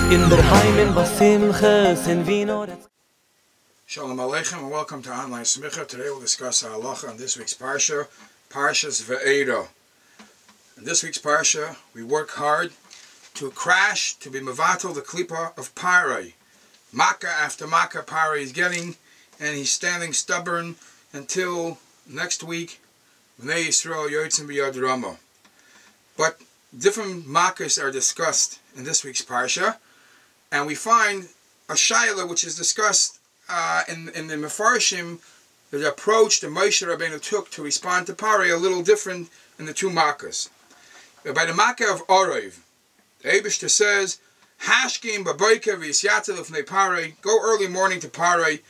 In der Heimen Basimches in Wiener. Shalom Aleichem and welcome to Online Smicha. Today we'll discuss our halacha on this week's Parshah, Parshas Vaera. In this week's Parshah, we work hard to crash, to be mevatel the klipa of Parai. Makkah after Makkah Parai is getting, and he's standing stubborn until next week, Bnei Yisrael Yotzim B'Yad Rama. But different Makkahs are discussed in this week's Parshah, and we find a shaila which is discussed in the Mefarshim, the approach that Moshe Rabbeinu took to respond to Parai a little different in the two Makkahs. By the Makkah of Orov, the Eibishter says, Hashkim b'boiker v'yisyatel ufnei Parai, go early morning to Parai,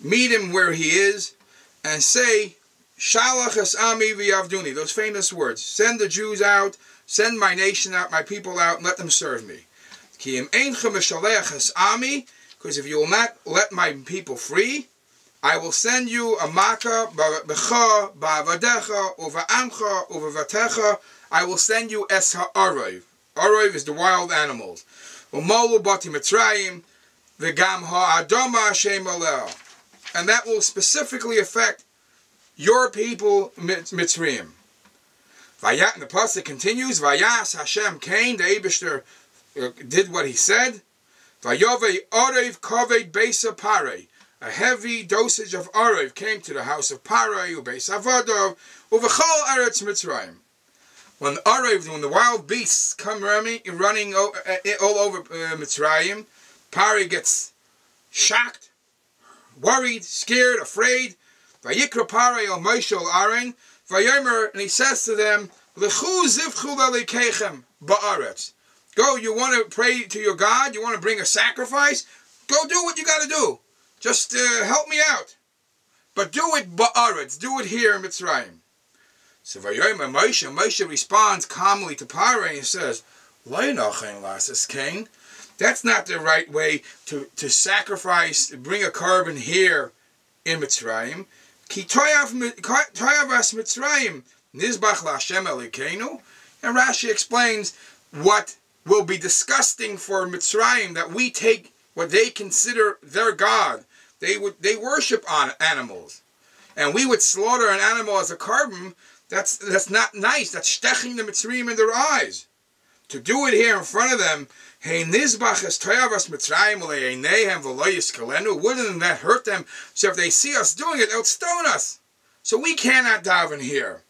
meet him where he is, and say, Shalach es ami v'yavduni, those famous words, send the Jews out, send my nation out, my people out, and let them serve me. Ki im einchem v'shalech es ami, because if you will not let my people free, I will send you a makkah b'cha, ba'avadecha, uva'amcha, uva'vatecha. I will send you es ha'arov. Arov is the wild animals. U'molu bati mitzrayim, v'gam ha'adoma Hashem aleh. And that will specifically affect your people, Mitzrayim. Vayat, and the pasuk continues, Vayas Hashem Cain, the Eibishter did what he said. Vayovei Orev Koved Beisa Parai. A heavy dosage of Orev came to the house of Parai, Ubeis Avadov, Uvechol Eretz Mitzrayim. When the wild beasts come running all over Mitzrayim, Parai gets shocked, worried, scared, afraid. Vayikra Parai al Moshe al Aaron, Vayomer, and he says to them, L'chu zivchu l'alekeichem ba'aretz. Go, you want to pray to your God? You want to bring a sacrifice? Go do what you got to do. Just help me out. But do it ba'aretz. Do it here in Mitzrayim. So Vayomer Moshe responds calmly to Parai and says, Lo nochen lasis Cain. That's not the right way to sacrifice, to bring a carbon here in Mitzrayim. Ki toyav as Mitzrayim nizbach laHashem Elokeinu. And Rashi explains what will be disgusting for Mitzrayim, that we take what they consider their God. They worship on animals, and we would slaughter an animal as a carbon. That's not nice. That's steching the Mitzrayim in their eyes. To do it here in front of them, hey nizbach es toyav as Mitzrayim le'eineihem v'lo yiskalenu. Wouldn't that hurt them? So if they see us doing it, they'll stone us. So we cannot daven here.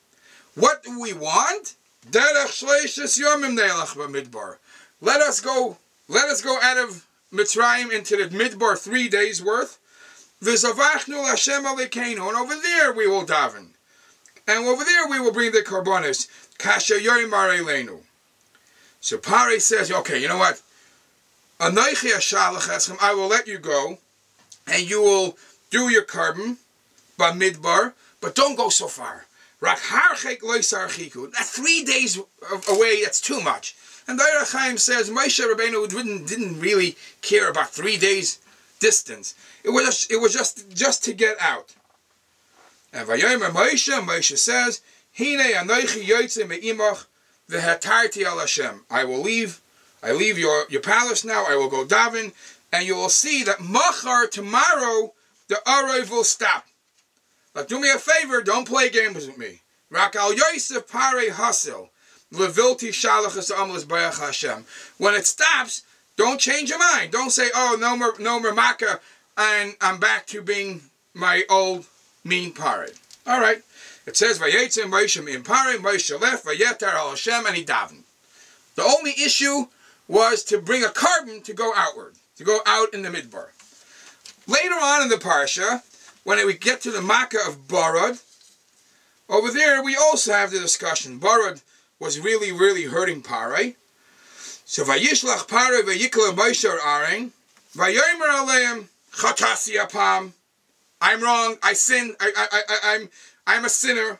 What do we want? Derech shleishes yomim neilach b'midbar. Let us go out of Mitzrayim into the Midbar 3 days worth. V'zavachnu l'Hashem Elokeinu, and over there we will daven, and over there we will bring the karbonos. Kasher yoymar eleinu. So Parai says, okay, you know what? Anoichi ashalach eschem, I will let you go, and you will do your carbon by Midbar, but don't go so far. Rak harchek loisar chiku. That's 3 days away. That's too much. And the Eirach Chaim says Moshe Rabbeinu didn't really care about 3 days distance. It was just to get out. And Vayomer Moshe says, Hine anoichi yotze me'imach v'hatarti al Hashem. I leave your palace now. I will go daven, and you will see that machar, tomorrow, the Arov will stop. But do me a favor, don't play games with me. Rak al Yosef Parei Hasil. Levilti Shalachas Amlas Bayach Hashem. When it stops, don't change your mind. Don't say, oh, no more Makkah, and I'm back to being my old mean Parei. Alright. It says, Vayetzim Moshe min Parei, Moshe left, Vayetar al Hashem, and he davened. The only issue was to bring a carbon to go outward, to go out in the Midbar. Later on in the Parsha, when we get to the Makkah of Barad, over there we also have the discussion. Barad was really, really hurting Parai. So Vayishlach Parai vayikla Moshe Aaron, Vayomer aleim chatasi apam. I'm wrong. I sinned. I'm a sinner.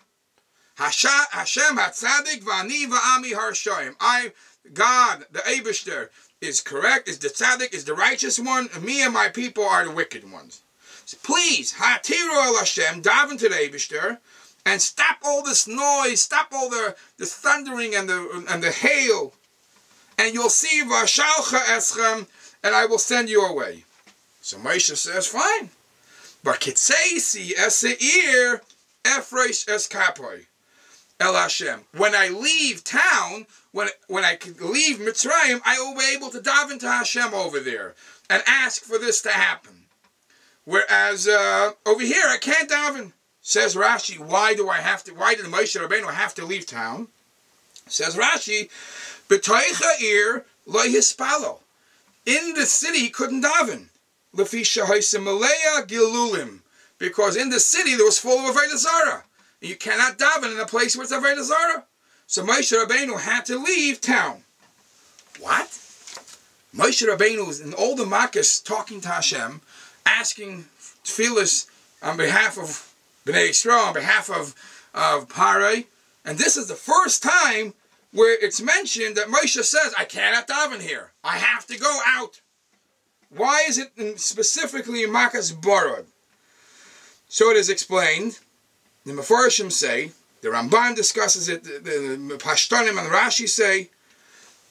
Hashem hatzadik v'ani v'ami harshoim. God, the Eibishter, is correct. Is the tzaddik, is the righteous one. And me and my people are the wicked ones. So please, hatiru el Hashem, daven to the Eibishter, and stop all this noise, stop all the thundering and the hail, and you'll see Vashalcha Eschem, and I will send you away. So Moshe says, fine. But kitseisi eseir efresh es kapoi el Hashem. When I leave town, when I leave Mitzrayim, I will be able to daven to Hashem over there and ask for this to happen. Whereas over here, I can't daven. Says Rashi, why did Moshe Rabbeinu have to leave town? Says Rashi, b'toicha ir lo hispalo. In the city, he couldn't daven. Lefi shehosim maleya gilulim. Because in the city, there was full of Avodah Zarah. You cannot daven in a place where it's Avodah Zarah. So Moshe Rabbeinu had to leave town. What? Moshe Rabbeinu was in all the Makkos talking to Hashem, asking tefillas on behalf of Bnei Yisrael, on behalf of Parai. And this is the first time where it's mentioned that Moshe says, I cannot daven here. I have to go out. Why is it specifically in Makas Borod? So it is explained. The Mefarshim say, the Ramban discusses it, the Pashtanim and Rashi say,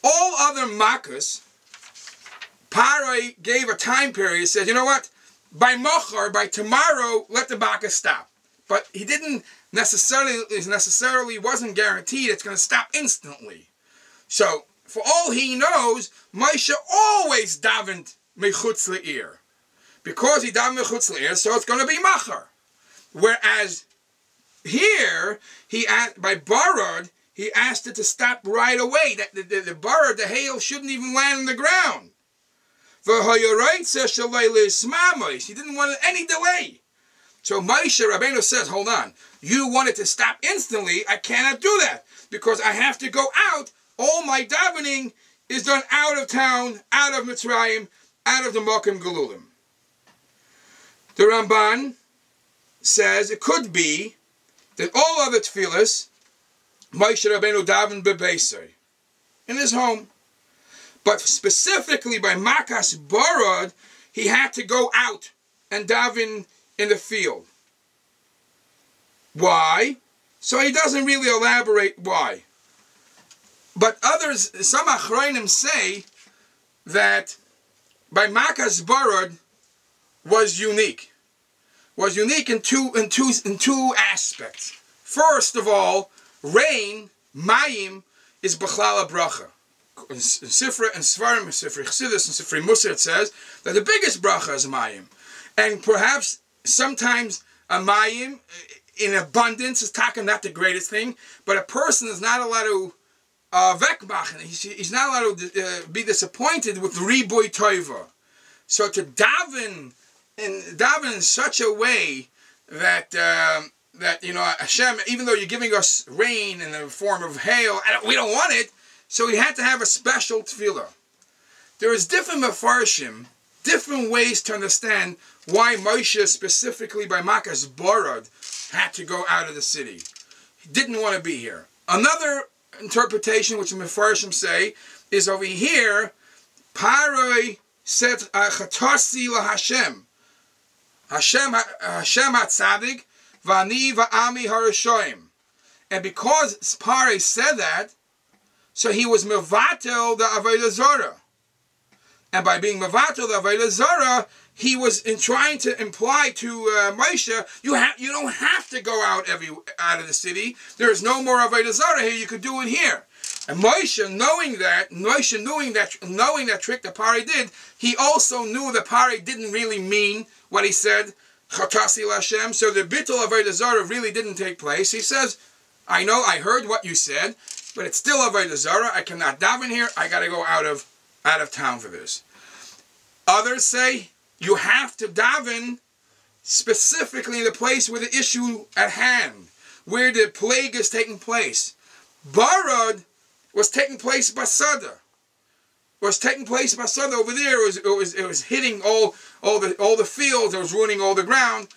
all other Makas, Parai gave a time period, said, you know what? By Mochar, by tomorrow, let the Makas stop. But he didn't necessarily wasn't guaranteed it's going to stop instantly. So, for all he knows, Moshe always davened mechutz le'ir. Because he davened mechutz le'ir, so it's going to be Machar. Whereas here, by Barad, he asked it to stop right away. That the Barad, the hail, shouldn't even land on the ground. He didn't want any delay. So Moshe Rabbeinu says, hold on, you wanted to stop instantly, I cannot do that, because I have to go out. All my davening is done out of town, out of Mitzrayim, out of the Mokim Galulim. The Ramban says it could be that all other tefillas, Moshe Rabbeinu davened bebeisei, in his home. But specifically by Makas Barad, he had to go out and daven in the field. Why? So he doesn't really elaborate why. But others, some Achronim say that by Makas Barad was unique. Was unique in two aspects. First of all, rain, mayim, is b'chlal bracha. In Sifra and Svarim, Sifri Chassidus and Sifri Musar, it says that the biggest bracha is mayim. And perhaps sometimes a mayim in abundance is not the greatest thing, but a person is not allowed to vekmachen. He's not allowed to be disappointed with riboy toiva. So to daven in such a way that that Hashem, even though you're giving us rain in the form of hail, we don't want it. So he had to have a special tefillah. There is different mefarshim, different ways to understand why Moshe, specifically by Makas Barad, had to go out of the city. He didn't want to be here. Another interpretation, which the mefarshim say, is over here, Paroi said, Chatasi la Hashem. Hashem HaTzadik, Vani Va'ami HaRishoim. And because Paroi said that, so he was mevatel the Avodah Zarah. And by being mevatel the Avodah Zarah, he was trying to imply to Moshe, you don't have to go out of the city. There is no more Avodah Zarah here. You could do it here. And Moshe, knowing that trick that Paroi did, he also knew that Paroi didn't really mean what he said, Chatasi Lashem. So the bittul Avodah Zarah really didn't take place. He says, I know, I heard what you said, but it's still Avodah Zarah. I cannot daven here. I got to go out of town for this. Others say you have to daven specifically in the place where the issue at hand, where the plague is taking place. Barad was taking place basada. Over there. It was hitting all the fields. It was ruining all the ground.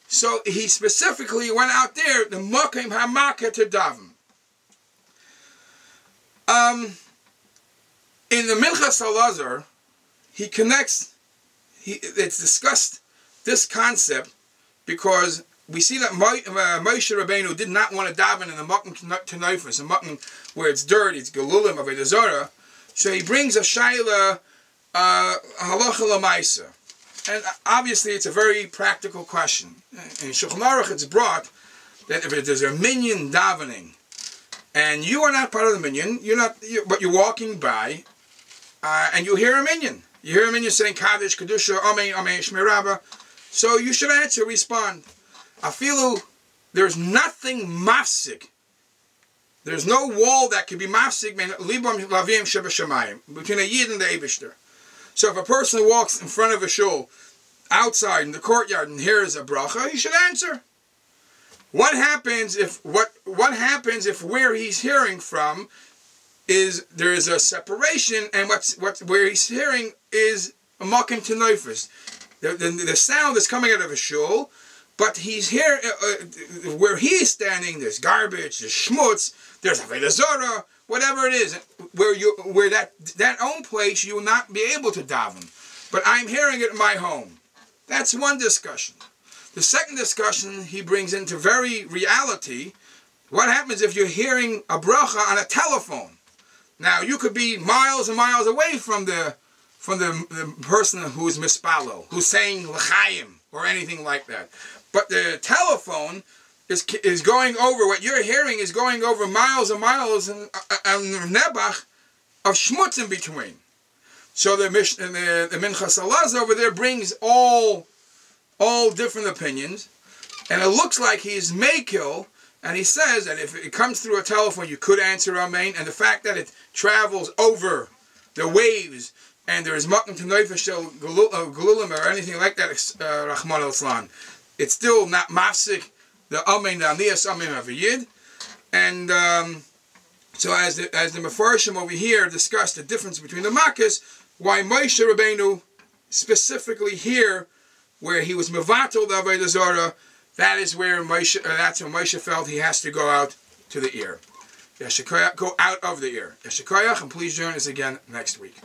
So he specifically went out there, the Mokim HaMakah, to daven. In the Minchas Elazar, it's discussed this concept because we see that Moshe Rabbeinu did not want to daven in the Mokim Tenofus, a Mokim where it's dirty, it's Galulim, Avodah Zarah. So he brings a Shaila halacha l'maisa. And obviously it's a very practical question. In Shulchan Aruch it's brought that if there's a minyan davening, and you are not part of the minyan, but you're walking by, and you hear a minyan. You hear a minyan saying Kaddish, Kedusha, Amen, Amen, Shmei Rabbah. So you should answer, respond. Afilu, there's nothing mafsik. There's no wall that can be mafsik between a yid and the Eibishter. So if a person walks in front of a shul, outside in the courtyard, and hears a bracha, he should answer. What happens if where he's hearing from is there is a separation, and where he's hearing is a makim to neifus. The sound is coming out of a shul, but he's here where he's standing. There's garbage, there's schmutz, there's avodah zarah, whatever it is. Where that own place you will not be able to daven, but I'm hearing it in my home. That's one discussion. The second discussion he brings into very reality. What happens if you're hearing a bracha on a telephone? Now you could be miles and miles away from the person who is mispalo, who's saying l'chaim or anything like that. But the telephone is going over, what you're hearing is going over miles and miles and nebach of schmutz in between. So the Minchas Alaz over there brings all different opinions, and it looks like he's meikil, and he says that if it comes through a telephone you could answer Amen, and the fact that it travels over the waves and there is makom to neifesh galulim or anything like that, Rahman al-Islam, it's still not mafsik the Amen, the Aniyas Amen of a Yid. And so as the Mefarshim over here discuss the difference between the Makkahs, why Moshe Rabbeinu specifically here, where he was mevatel the avodah zarah, that's when Moshe felt he has to go out to the ear. Go out of the ear. And please join us again next week.